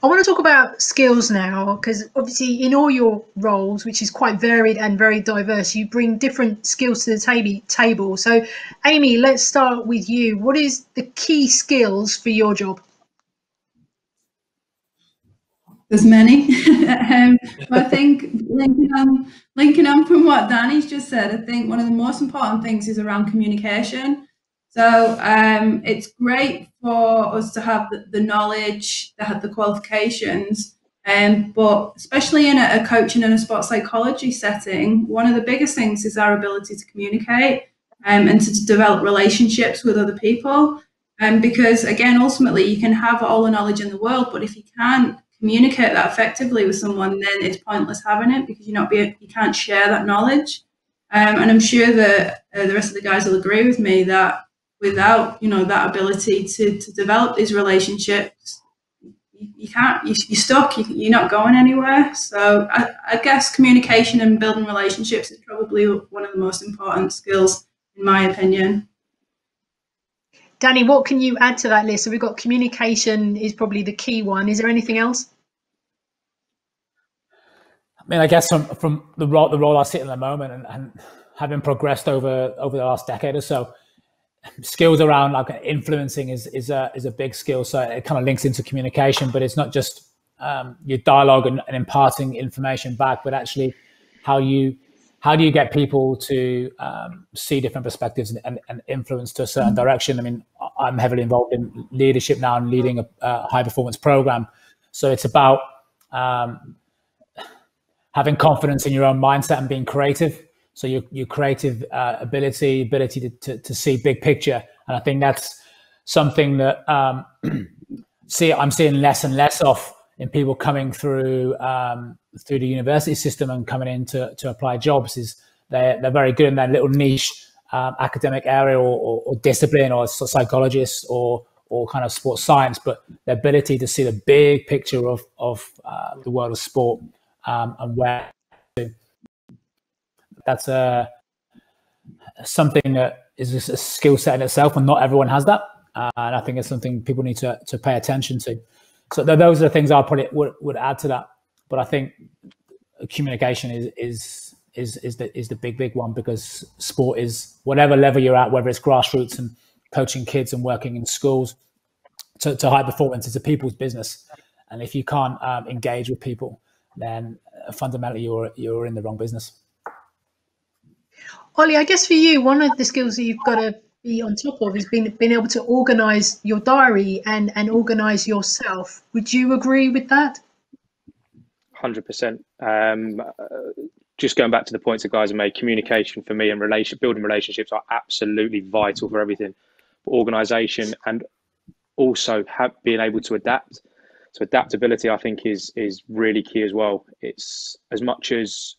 I want to talk about skills now, because obviously in all your roles, which is quite varied and very diverse, you bring different skills to the table. So, Amy, let's start with you. What is the key skills for your job? There's many. I think linking on from what Danny's just said, I think one of the most important things is around communication. So it's great for us to have the knowledge, to have the qualifications, but especially in a coaching and a sports psychology setting, one of the biggest things is our ability to communicate and to develop relationships with other people. Because again, ultimately, you can have all the knowledge in the world, but if you can't communicate that effectively with someone, then it's pointless having it, because you can't share that knowledge. And I'm sure that the rest of the guys will agree with me that without that ability to develop these relationships, you're stuck. You're not going anywhere. So I guess communication and building relationships is probably one of the most important skills, in my opinion. Danny, what can you add to that list? So we've got communication is probably the key one. Is there anything else? I mean, I guess from the role I sit in at the moment, and having progressed over the last decade or so, skills around like influencing is a big skill. So it kind of links into communication, but it's not just your dialogue and imparting information back, but actually how do you get people to see different perspectives and influence to a certain direction? I mean, I'm heavily involved in leadership now and leading a high performance program. So it's about having confidence in your own mindset and being creative. So your creative ability to see big picture. And I think that's something that I'm seeing less and less of in people coming through the university system and coming in to apply jobs. Is they're very good in that little niche academic area or discipline, or psychologists or kind of sports science, but the ability to see the big picture of the world of sport and where to. That's something that is a skill set in itself, and not everyone has that. And I think it's something people need to pay attention to. So those are the things I probably would add to that. But I think communication is the big one, because sport is, whatever level you're at, whether it's grassroots and coaching kids and working in schools to high performance, it's a people's business. And if you can't engage with people, then fundamentally you're in the wrong business. Ollie, I guess for you, one of the skills that you've got to be on top of is being able to organise your diary and organise yourself. Would you agree with that? 100%. Just going back to the points that guys have made, communication for me and building relationships are absolutely vital for everything. But organisation, and also being able to adapt. So adaptability, I think, is really key as well. It's as much as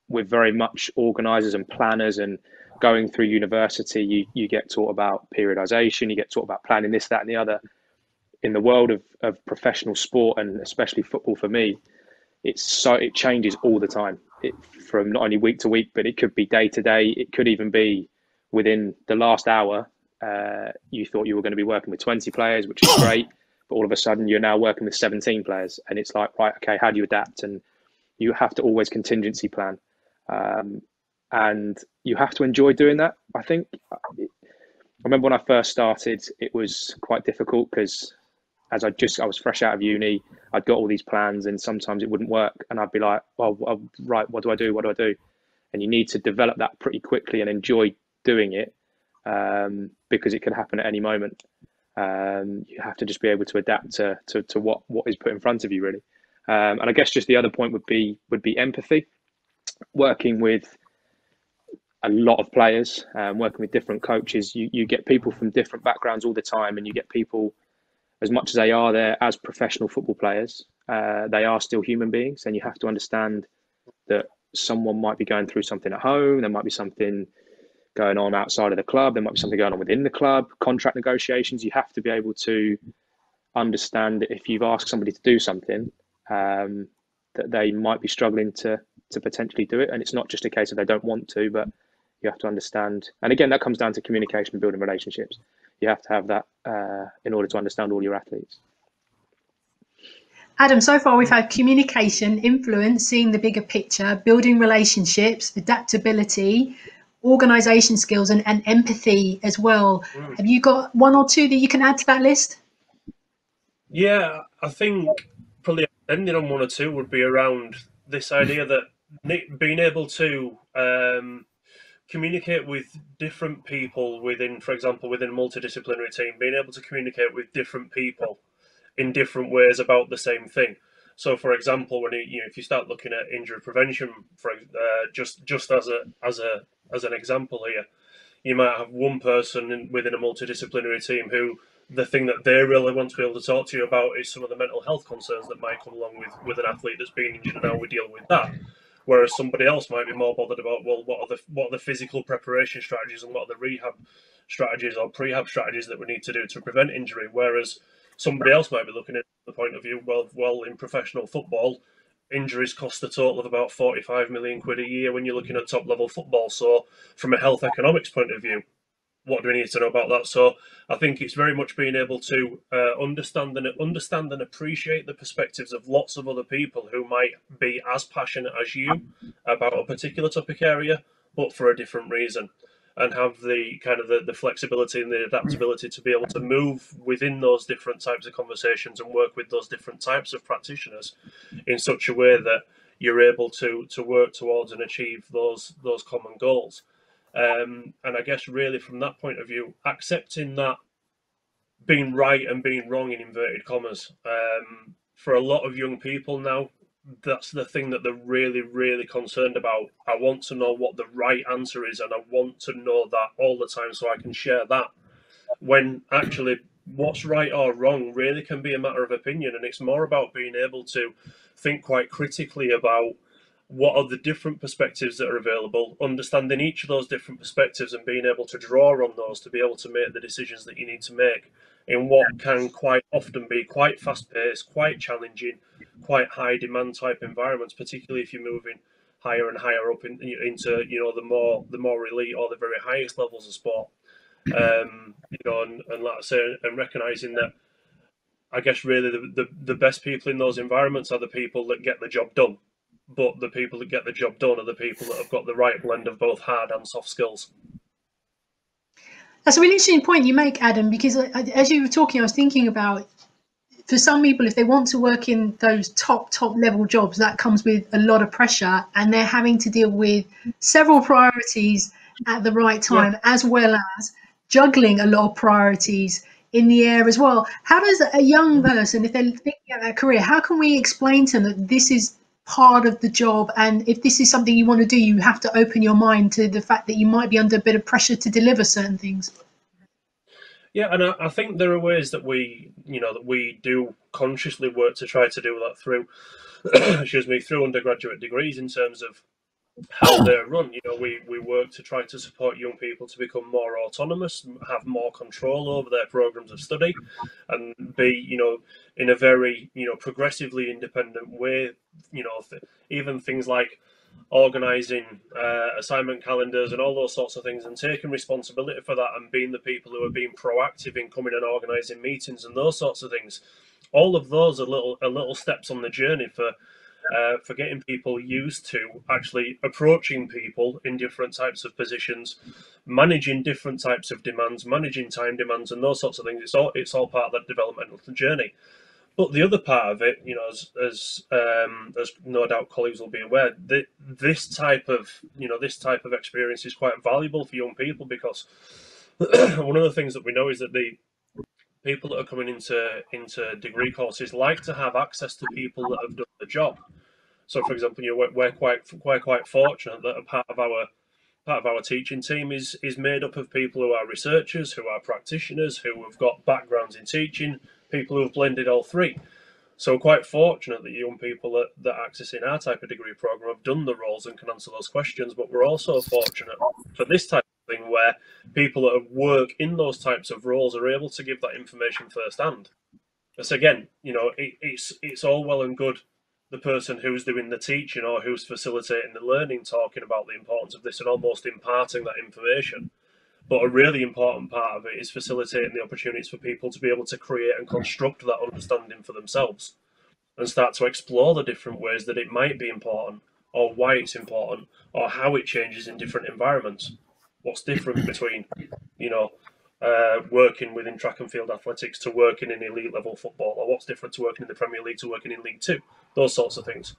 we're very much organisers and planners, and going through university, you get taught about periodisation, you get taught about planning this, that and the other. In the world of professional sport, and especially football for me, it changes all the time. From not only week to week, but it could be day to day. It could even be within the last hour. You thought you were going to be working with 20 players, which is great, but all of a sudden you're now working with 17 players, and it's like, right, okay, how do you adapt? And you have to always contingency plan. And you have to enjoy doing that. I think I remember when I first started, it was quite difficult, because as I was fresh out of uni, I'd got all these plans, and sometimes it wouldn't work, and I'd be like, well, right, what do I do? And you need to develop that pretty quickly and enjoy doing it, because it can happen at any moment. You have to just be able to adapt to what is put in front of you, really. And I guess just the other point would be empathy. Working with a lot of players, working with different coaches, you get people from different backgrounds all the time, and you get people, as much as they are there as professional football players, they are still human beings, and you have to understand that someone might be going through something at home, there might be something going on outside of the club, there might be something going on within the club, contract negotiations. You have to be able to understand that if you've asked somebody to do something, that they might be struggling to potentially do it. And it's not just a case of they don't want to, but you have to understand. And again, that comes down to communication and building relationships. You have to have that in order to understand all your athletes. Adam, so far we've had communication, influence, seeing the bigger picture, building relationships, adaptability, organisation skills, and empathy as well. Have you got one or two that you can add to that list? Yeah, I think probably ending on one or two would be around this idea that being able to communicate with different people within, for example, within a multidisciplinary team, being able to communicate with different people in different ways about the same thing. So, for example, when if you start looking at injury prevention, for just as an example here, you might have one person within a multidisciplinary team who the thing that they really want to be able to talk to you about is some of the mental health concerns that might come along with an athlete that's been injured and how we deal with that. Whereas somebody else might be more bothered about, well, what are the physical preparation strategies and what are the rehab strategies or prehab strategies that we need to do to prevent injury. Whereas somebody else might be looking at the point of view, well, in professional football, injuries cost a total of about 45 million quid a year when you're looking at top level football. So from a health economics point of view, what do we need to know about that? So I think it's very much being able to understand and appreciate the perspectives of lots of other people who might be as passionate as you about a particular topic area, but for a different reason, and have the kind of the flexibility and the adaptability to be able to move within those different types of conversations and work with those different types of practitioners in such a way that you're able to work towards and achieve those common goals. And I guess really from that point of view, accepting that being right and being wrong in inverted commas, for a lot of young people now, that's the thing that they're really, really concerned about. I want to know what the right answer is, and I want to know that all the time so I can share that. When actually what's right or wrong really can be a matter of opinion, and it's more about being able to think quite critically about what are the different perspectives that are available, understanding each of those different perspectives and being able to draw on those to be able to make the decisions that you need to make in what can quite often be quite fast-paced, quite challenging, quite high-demand type environments, particularly if you're moving higher and higher up into the more elite or the very highest levels of sport. And like I say, and recognising that, I guess really the best people in those environments are the people that get the job done. But the people that get the job done are the people that have got the right blend of both hard and soft skills. That's a really interesting point you make, Adam, because as you were talking, I was thinking about, for some people, if they want to work in those top level jobs, that comes with a lot of pressure, and they're having to deal with several priorities at the right time, as well as juggling a lot of priorities in the air as well. How does a young person, if they're thinking about their career, how can we explain to them that this is part of the job, and if this is something you want to do, you have to open your mind to the fact that you might be under a bit of pressure to deliver certain things? Yeah, and I think there are ways that we do consciously work to try to do that through through undergraduate degrees, in terms of how they're run. We work to try to support young people to become more autonomous, have more control over their programs of study, and be, in a very, progressively independent way. Even things like organising assignment calendars and all those sorts of things, and taking responsibility for that, and being the people who are being proactive in coming and organising meetings and those sorts of things. All of those are little steps on the journey for getting people used to actually approaching people in different types of positions, managing different types of demands, managing time demands, and those sorts of things. It's all part of that developmental journey. But the other part of it, as no doubt colleagues will be aware, this type of experience is quite valuable for young people, because one of the things that we know is that the people that are coming into degree courses like to have access to people that have done the job. So, for example, we're quite fortunate that a part of our teaching team is made up of people who are researchers, who are practitioners, who have got backgrounds in teaching, people who have blended all three. So, quite fortunate that young people that are accessing our type of degree program have done the roles and can answer those questions. But we're also fortunate for this type of thing where people that work in those types of roles are able to give that information firsthand. Because again, it's all well and good the person who's doing the teaching or who's facilitating the learning talking about the importance of this and almost imparting that information. But a really important part of it is facilitating the opportunities for people to be able to create and construct that understanding for themselves. and start to explore the different ways that it might be important, or why it's important, or how it changes in different environments. What's different between, working within track and field athletics to working in elite level football, or what's different to working in the Premier League to working in League Two, those sorts of things.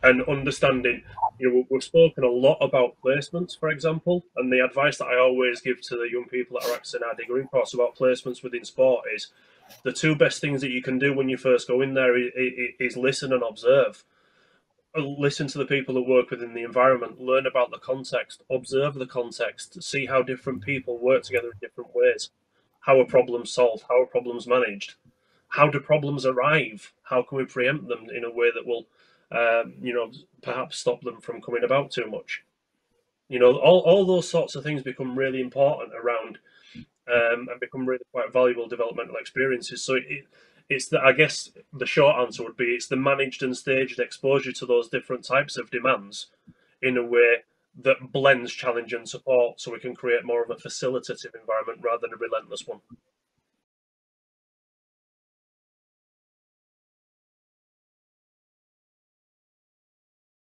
And understanding, we've spoken a lot about placements, for example, and the advice that I always give to the young people that are accessing our degree course about placements within sport is the two best things that you can do when you first go in there is listen and observe. Listen to the people that work within the environment, learn about the context, observe the context, see how different people work together in different ways. How are problems solved? How are problems managed? How do problems arrive? How can we preempt them in a way that will, perhaps stop them from coming about too much? All those sorts of things become really important around and become really quite valuable developmental experiences. So it's that, I guess the short answer would be it's the managed and staged exposure to those different types of demands in a way that blends challenge and support, so we can create more of a facilitative environment rather than a relentless one.